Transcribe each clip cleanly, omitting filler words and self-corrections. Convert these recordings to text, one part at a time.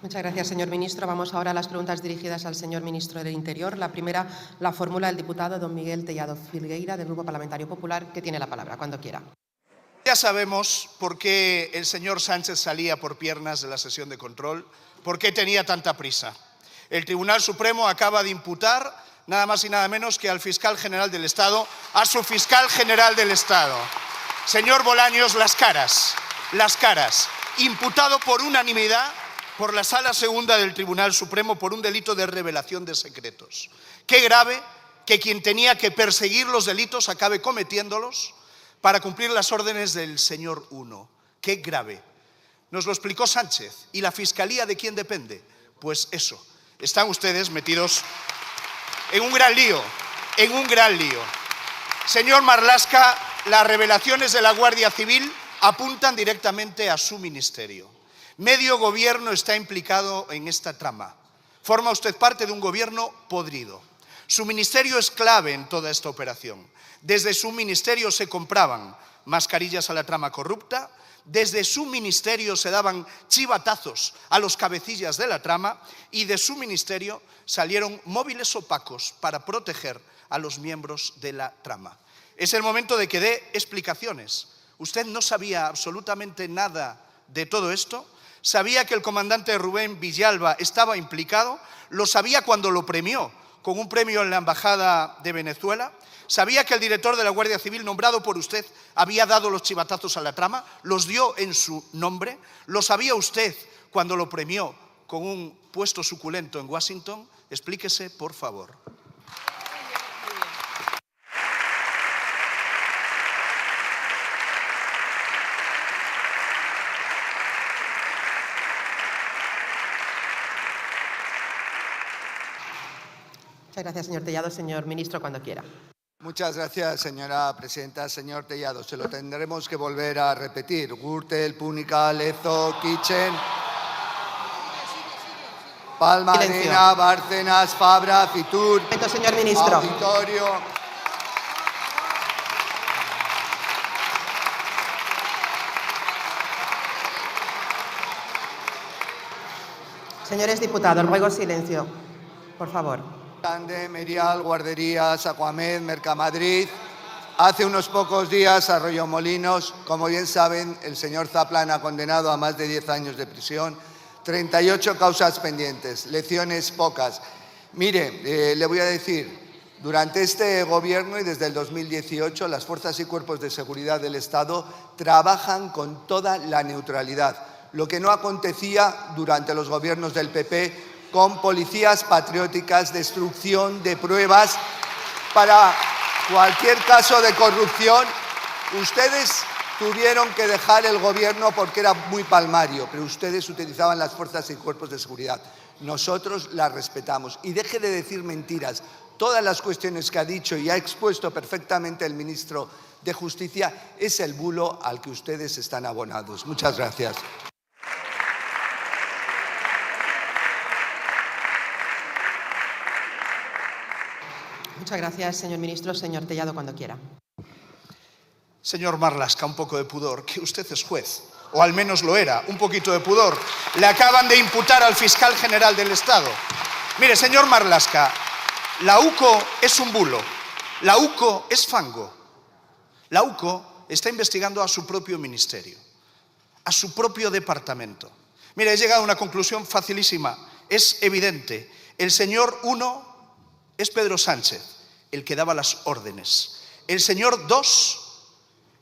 Muchas gracias, señor ministro. Vamos ahora a las preguntas dirigidas al señor ministro del Interior. La primera la formula el diputado don Miguel Tellado Filgueira, del Grupo Parlamentario Popular, que tiene la palabra, cuando quiera. Ya sabemos por qué el señor Sánchez salía por piernas de la sesión de control, por qué tenía tanta prisa. El Tribunal Supremo acaba de imputar nada más y nada menos que al fiscal general del Estado, a su fiscal general del Estado. Señor Bolaños, las caras, imputado por unanimidad por la Sala Segunda del Tribunal Supremo por un delito de revelación de secretos. Qué grave que quien tenía que perseguir los delitos acabe cometiéndolos para cumplir las órdenes del señor Uno. Qué grave. Nos lo explicó Sánchez. ¿Y la Fiscalía de quién depende? Pues eso. Están ustedes metidos en un gran lío, Señor Marlaska, las revelaciones de la Guardia Civil apuntan directamente a su ministerio. Medio gobierno está implicado en esta trama. Forma usted parte de un gobierno podrido. Su ministerio es clave en toda esta operación. Desde su ministerio se compraban mascarillas a la trama corrupta, desde su ministerio se daban chivatazos a los cabecillas de la trama y de su ministerio salieron móviles opacos para proteger a los miembros de la trama. Es el momento de que dé explicaciones. ¿Usted no sabía absolutamente nada de todo esto? ¿Sabía que el comandante Rubén Villalba estaba implicado? ¿Lo sabía cuando lo premió con un premio en la Embajada de Venezuela? ¿Sabía que el director de la Guardia Civil, nombrado por usted, había dado los chivatazos a la trama? ¿Los dio en su nombre? ¿Lo sabía usted cuando lo premió con un puesto suculento en Washington? Explíquese, por favor. Muchas gracias, señor Tellado. Señor ministro, cuando quiera. Muchas gracias, señora presidenta. Señor Tellado, se lo tendremos que volver a repetir. Gürtel, Púnica, Lezo, Kitchen, Palma, Arena, Bárcenas, Fabra, Fitur, Señor ministro. Auditorio. Señores diputados, ruego silencio, por favor. Grande, Merial, Guarderías, Aquamed, Mercamadrid. Hace unos pocos días, Arroyomolinos. Como bien saben, el señor Zaplan ha condenado a más de 10 años de prisión, 38 causas pendientes, lecciones pocas. Mire, le voy a decir, durante este gobierno y desde el 2018, las fuerzas y cuerpos de seguridad del Estado trabajan con toda la neutralidad, lo que no acontecía durante los gobiernos del PP, con policías patrióticas, destrucción de pruebas para cualquier caso de corrupción. Ustedes tuvieron que dejar el gobierno porque era muy palmario, pero ustedes utilizaban las fuerzas y cuerpos de seguridad. Nosotros las respetamos. Y deje de decir mentiras. Todas las cuestiones que ha dicho y ha expuesto perfectamente el ministro de Justicia es el bulo al que ustedes están abonados. Muchas gracias. Muchas gracias, señor ministro. Señor Tellado, cuando quiera. Señor Marlaska, un poco de pudor, que usted es juez, o al menos lo era, un poquito de pudor. Le acaban de imputar al fiscal general del Estado. Mire, señor Marlaska, la UCO es un bulo, la UCO es fango. La UCO está investigando a su propio ministerio, a su propio departamento. Mire, he llegado a una conclusión facilísima, es evidente. El señor Uno es Pedro Sánchez, el que daba las órdenes. El señor Dos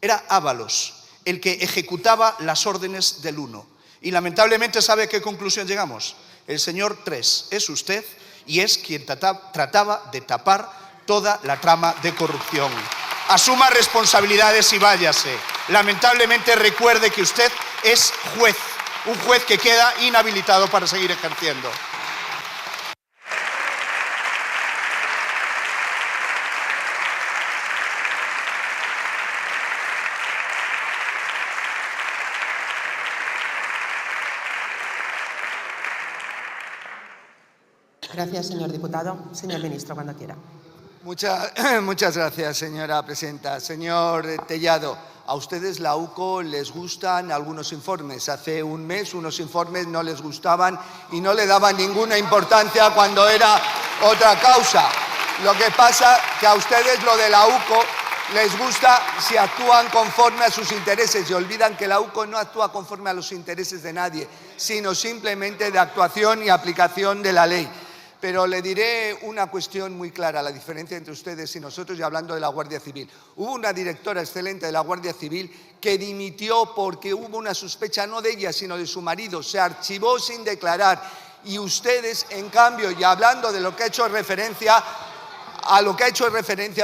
era Ábalos, el que ejecutaba las órdenes del Uno. Y lamentablemente, ¿sabe a qué conclusión llegamos? El señor Tres es usted y es quien trataba de tapar toda la trama de corrupción. Asuma responsabilidades y váyase. Lamentablemente, recuerde que usted es juez, un juez que queda inhabilitado para seguir ejerciendo. Gracias, señor diputado. Señor ministro, cuando quiera. Muchas gracias, señora presidenta. Señor Tellado, A ustedes la UCO les gustan algunos informes. Hace un mes unos informes no les gustaban y no le daban ninguna importancia cuando era otra causa. Lo que pasa que a ustedes lo de la UCO les gusta si actúan conforme a sus intereses y olvidan que la UCO no actúa conforme a los intereses de nadie, sino simplemente de actuación y aplicación de la ley. Pero le diré una cuestión muy clara, la diferencia entre ustedes y nosotros, y hablando de la Guardia Civil. Hubo una directora excelente de la Guardia Civil que dimitió porque hubo una sospecha no de ella, sino de su marido. Se archivó sin declarar. Y ustedes, en cambio, y hablando de lo que ha hecho referencia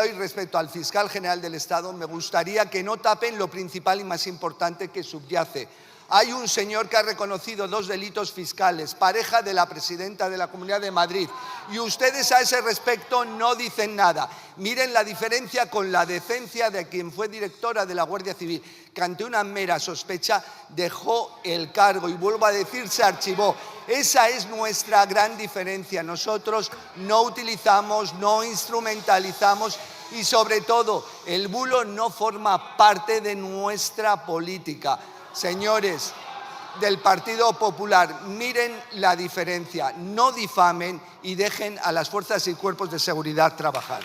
hoy respecto al fiscal general del Estado, me gustaría que no tapen lo principal y más importante que subyace. Hay un señor que ha reconocido 2 delitos fiscales, pareja de la presidenta de la Comunidad de Madrid, y ustedes a ese respecto no dicen nada. Miren la diferencia con la decencia de quien fue directora de la Guardia Civil, que ante una mera sospecha dejó el cargo y, vuelvo a decir, se archivó. Esa es nuestra gran diferencia. Nosotros no utilizamos, no instrumentalizamos y, sobre todo, el bulo no forma parte de nuestra política. Señores del Partido Popular, miren la diferencia, no difamen y dejen a las fuerzas y cuerpos de seguridad trabajar.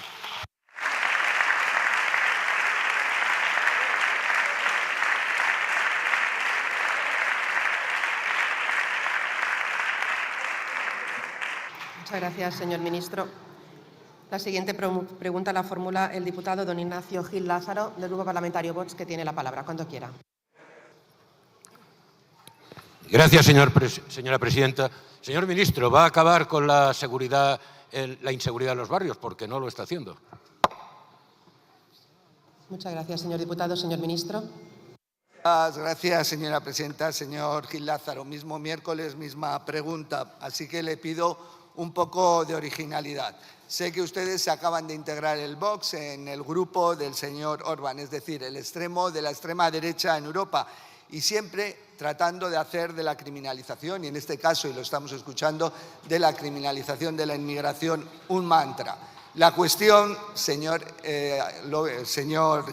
Muchas gracias, señor ministro. La siguiente pregunta la formula el diputado don Ignacio Gil Lázaro, del Grupo Parlamentario Vox, que tiene la palabra. Cuando quiera. Gracias, señora presidenta. Señor ministro, ¿va a acabar con la inseguridad en los barrios? Porque no lo está haciendo. Muchas gracias, señor diputado. Señor ministro. Gracias, señora presidenta. Señor Gil Lázaro, mismo miércoles, misma pregunta. Así que le pido un poco de originalidad. Sé que ustedes se acaban de integrar el Vox en el grupo del señor Orbán, es decir, el extremo de la extrema derecha en Europa, y siempre tratando de hacer de la criminalización, y en este caso, y lo estamos escuchando, de la criminalización de la inmigración un mantra. La cuestión, señor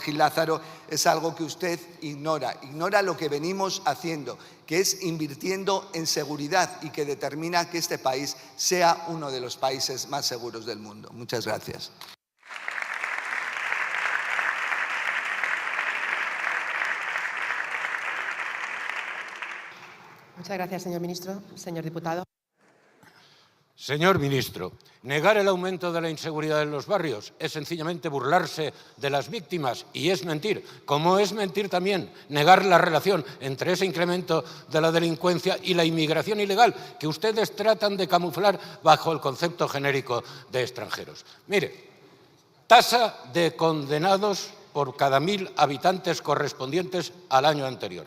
Gil Lázaro, es algo que usted ignora lo que venimos haciendo, que es invirtiendo en seguridad y que determina que este país sea uno de los países más seguros del mundo. Muchas gracias. Muchas gracias, señor ministro. Señor diputado. Señor ministro, negar el aumento de la inseguridad en los barrios es sencillamente burlarse de las víctimas y es mentir, como es mentir también negar la relación entre ese incremento de la delincuencia y la inmigración ilegal que ustedes tratan de camuflar bajo el concepto genérico de extranjeros. Mire, tasa de condenados por cada 1.000 habitantes correspondientes al año anterior.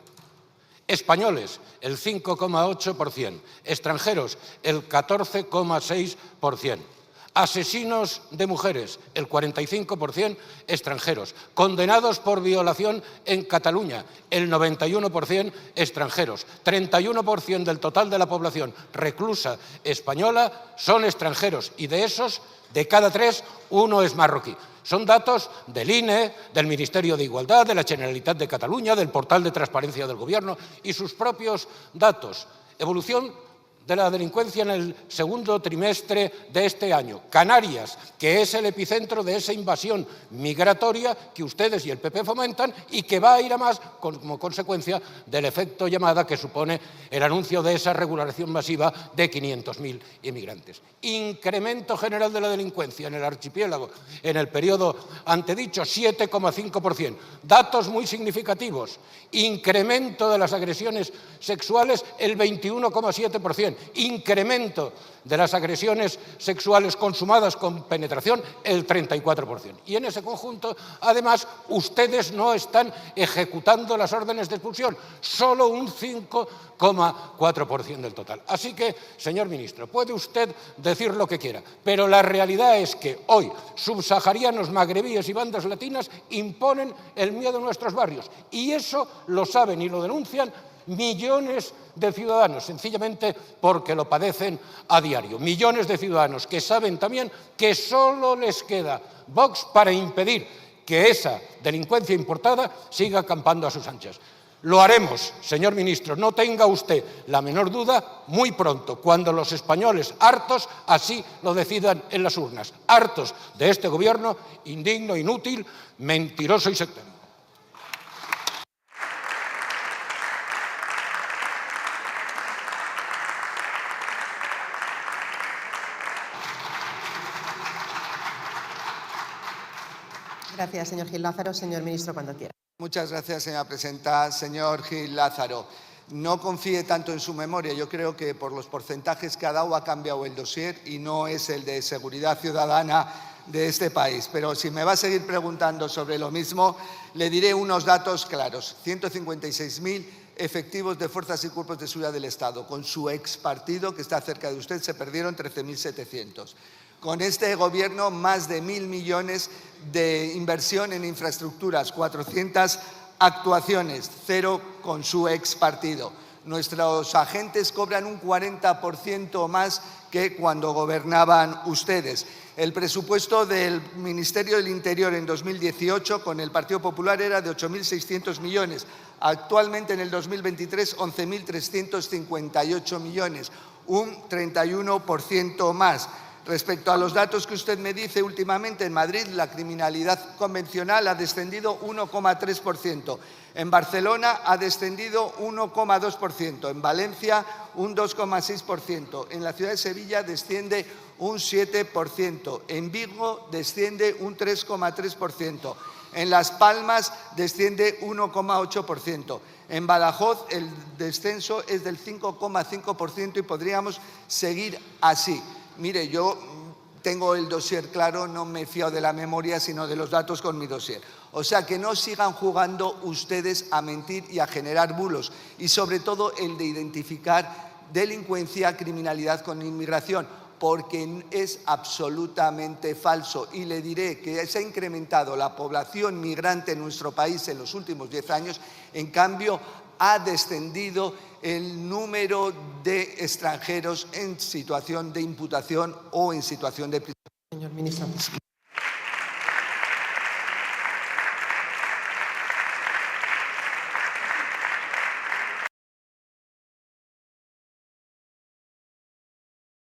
Españoles, el 5,8%. Extranjeros, el 14,6%. Asesinos de mujeres, el 45% extranjeros. Condenados por violación en Cataluña, el 91% extranjeros. 31% del total de la población reclusa española son extranjeros y de esos, de cada 3, 1 es marroquí. Son datos del INE, del Ministerio de Igualdad, de la Generalitat de Cataluña, del portal de transparencia del Gobierno y sus propios datos. Evolución de la delincuencia en el segundo trimestre de este año. Canarias, que es el epicentro de esa invasión migratoria que ustedes y el PP fomentan y que va a ir a más como consecuencia del efecto llamada que supone el anuncio de esa regularización masiva de 500.000 inmigrantes. Incremento general de la delincuencia en el archipiélago en el periodo antedicho, 7,5%. Datos muy significativos. Incremento de las agresiones sexuales, el 21,7%. Incremento de las agresiones sexuales consumadas con penetración, el 34%. Y en ese conjunto, además, ustedes no están ejecutando las órdenes de expulsión, solo un 5,4% del total. Así que, señor ministro, puede usted decir lo que quiera, pero la realidad es que hoy subsaharianos, magrebíes y bandas latinas imponen el miedo en nuestros barrios. Y eso lo saben y lo denuncian millones de ciudadanos, sencillamente porque lo padecen a diario. Millones de ciudadanos que saben también que solo les queda Vox para impedir que esa delincuencia importada siga campando a sus anchas. Lo haremos, señor ministro, no tenga usted la menor duda, muy pronto, cuando los españoles, hartos, así lo decidan en las urnas, hartos de este gobierno indigno, inútil, mentiroso y sectario. Gracias, señor Gil Lázaro. Señor ministro, cuando quiera. Muchas gracias, señora presidenta. Señor Gil Lázaro, no confíe tanto en su memoria. Yo creo que por los porcentajes que ha dado ha cambiado el dossier y no es el de seguridad ciudadana de este país. Pero si me va a seguir preguntando sobre lo mismo, le diré unos datos claros. 156.000 efectivos de fuerzas y cuerpos de seguridad del Estado. Con su ex partido, que está cerca de usted, se perdieron 13.700. Con este Gobierno, más de 1.000 millones de inversión en infraestructuras, 400 actuaciones, cero con su ex partido. Nuestros agentes cobran un 40% más que cuando gobernaban ustedes. El presupuesto del Ministerio del Interior en 2018 con el Partido Popular era de 8.600 millones. Actualmente, en el 2023, 11.358 millones, un 31% más. Respecto a los datos que usted me dice, últimamente en Madrid la criminalidad convencional ha descendido 1,3%. En Barcelona ha descendido 1,2%. En Valencia un 2,6%. En la ciudad de Sevilla desciende un 7%. En Vigo desciende un 3,3%. En Las Palmas desciende 1,8%. En Badajoz el descenso es del 5,5% y podríamos seguir así. Mire, yo tengo el dossier claro, no me fío de la memoria, sino de los datos con mi dossier. O sea, que no sigan jugando ustedes a mentir y a generar bulos. Y sobre todo el de identificar delincuencia, criminalidad con inmigración, porque es absolutamente falso. Y le diré que se ha incrementado la población migrante en nuestro país en los últimos 10 años, en cambio ha descendido el número de extranjeros en situación de imputación o en situación de prisión. Señor ministro.